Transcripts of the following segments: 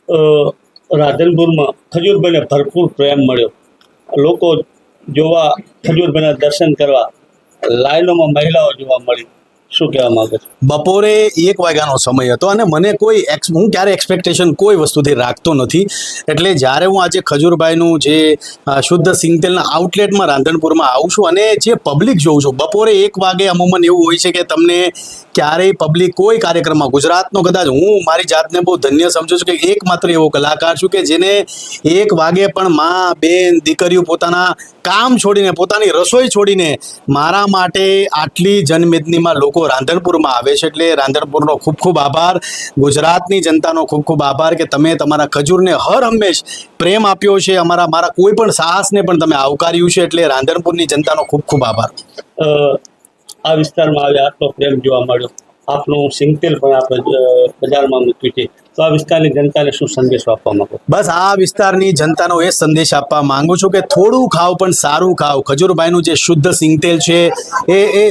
રાધનપુરમાં ખજૂરભાઈને ભરપૂર પ્રેમ મળ્યો. લોકો જોવા, ખજૂરભાઈના દર્શન કરવા લાઈનોમાં મહિલાઓ જોવા મળી. શું કહેવા માંગે છો? બપોરે 1 વાગ્યાનો સમય હતો અને મને હું ક્યારે એક્સપેક્ટેશન કોઈ વસ્તુથી રાખતો નથી. એટલે જ્યારે હું આજે ખજૂરભાઈનું જે શુદ્ધ સિંગતેલના આઉટલેટમાં રાંધણપુરમાં આવું છું અને જે પબ્લિક જોઉં છું, બપોરે 1 વાગે અમુમન એવું હોય છે કે તમને ક્યારેય પબ્લિક કોઈ કાર્યક્રમમાં, ગુજરાતનો કદાચ હું મારી જાતને બહુ ધન્ય સમજુ છું કે એકમાત્ર એવો કલાકાર છું કે જેને 1 વાગે પણ મા, બેન, દીકરીઓ પોતાના કામ છોડીને, પોતાની રસોઈ છોડીને મારા માટે આટલી જનમેદનીમાં લોકો રાંધણપુરમાં આવે છે. એટલે રાંધણપુરનો ખૂબ ખૂબ આભાર, ગુજરાતની જનતાનો ખૂબ ખૂબ આભાર કે તમે તમારા ખજૂરને હર હંમેશ પ્રેમ આપ્યો છે. મારા કોઈ પણ સાહસને પણ તમે આવકાર્યું છે. એટલે રાંધણપુરની જનતાનો ખૂબ ખૂબ આભાર. આ વિસ્તારમાં આવે આટલો પ્રેમ જોવા મળ્યો. આપણું સિંગતેલ પણ આપણે બજારમાં મૂક્યું છે, તો આ વિસ્તારની જનતાને શું સંદેશો આપવા માંગો? બસ આ વિસ્તારની જનતાનો એ સંદેશ આપવા માંગુ છું કે થોડું ખાવ પણ સારું ખાવ. ખજૂરભાઈનું જે શુદ્ધ સિંગતેલ છે એ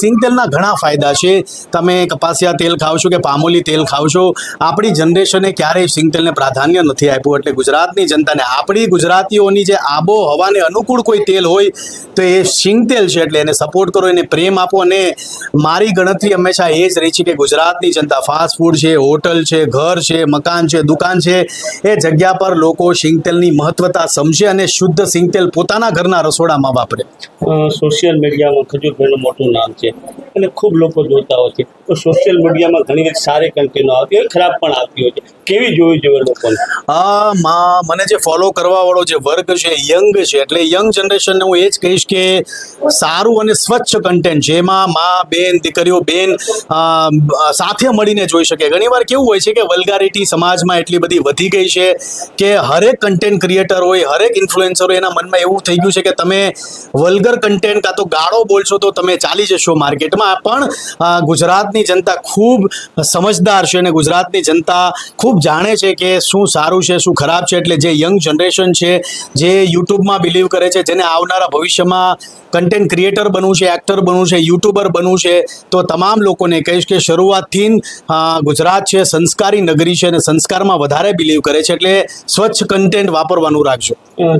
સિંગતેલના ઘણા ફાયદા છે. તમે કપાસિયા તેલ ખાવ છો કે પામોલી તેલ ખાવ છો, આપણી જનરેશને ક્યારેય સિંગતેલને પ્રાધાન્ય નથી આપ્યું. એટલે ગુજરાતની જનતાને, આપણી ગુજરાતીઓની જે આબોહવાને અનુકૂળ કોઈ તેલ હોય તો એ સિંગતેલ છે. એટલે એને સપોર્ટ કરો, એને પ્રેમ આપો. અને મારી ગણતરી હંમેશા એ જ રહી છે કે ગુજરાતની જનતા ફાસ્ટ ફૂડ છે, હોટલ છે, ઘર છે, મકાન છે, દુકાન છે, એ જગ્યા પર લોકો સિંગતેલની મહત્વતા સમજે અને શુદ્ધ સિંગતેલ પોતાના ઘરના રસોડામાં વાપરે. સોશિયલ મીડિયામાં ખજૂરભાઈનું મોટું નામ છે અને ખૂબ લોકો જોતા હોય છે. તો સોશિયલ મીડિયામાં ઘણી બધી સારી કન્ટેન્ટો આવતી હોય, ખરાબ પણ આવતી હોય છે. કેવી જોવી જોઈએ લોકોને? મને જે ફોલો કરવા વાળો જે વર્ગ છે, યંગ છે, એટલે યંગ જનરેશનને હું એ જ કહીશ કે સારું અને સ્વચ્છ કન્ટેન્ટ જેમાં મા, બેન, દીકરીઓ સાથે મળીને જોઈ શકે. ઘણીવાર કેવું હોય છે કે વલ્ગારિટી સમાજમાં એટલી બધી વધી ગઈ છે કે હરેક કન્ટેન્ટ ક્રિએટર હોય, હરેક ઇન્ફ્લુએન્સર હોય, એના મનમાં એવું થઈ ગયું છે કે તમે વલ્ગર કન્ટેન્ટ કાં તો ગાળો બોલશો તો તમે ચાલી જશો માર્કેટમાં. પણ ગુજરાતની જનતા ખૂબ સમજદાર છે અને ગુજરાતની જનતા ખૂબ જાણે છે કે શું સારું છે, શું ખરાબ છે. એટલે જે યંગ જનરેશન છે, જે યુટ્યુબમાં બિલીવ કરે છે, જેને આવનારા ભવિષ્યમાં કન્ટેન્ટ ક્રિએટર બનવું છે, એક્ટર બનવું છે, યુટ્યુબર બનવું છે, તો તમામ લોકોને કહીશ કે શરૂઆતથી ગુજરાત છે સંસ્કારી નગરી છે અને સંસ્કારમાં વધારે બિલીવ કરે છે. એટલે સ્વચ્છ કન્ટેન્ટ વાપરવાનું રાખજો.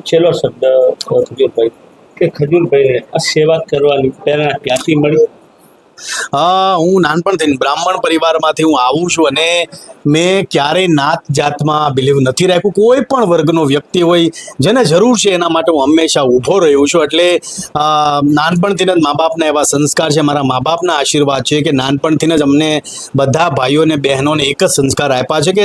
છેલ્લો શબ્દ ખજૂરભાઈ, કે ખજૂરભાઈને આ સેવા કરવાની પ્રેરણા ક્યાંથી મળી? હું નાનપણથી બ્રાહ્મણ પરિવારમાંથી હું આવું છું અને મેં ક્યારેય નાત જાતમાં બિલીવ નથી રાખ્યું. કોઈ પણ વર્ગનો વ્યક્તિ હોય, જેને જરૂર છે એના માટે હું હંમેશા ઊભો રહ્યો છું. એટલે નાનપણથી જ મા બાપના એવા સંસ્કાર છે, મારા મા બાપના આશીર્વાદ છે કે નાનપણથી જ અમને બધા ભાઈઓ અને બહેનોને એક જ સંસ્કાર આપ્યા છે કે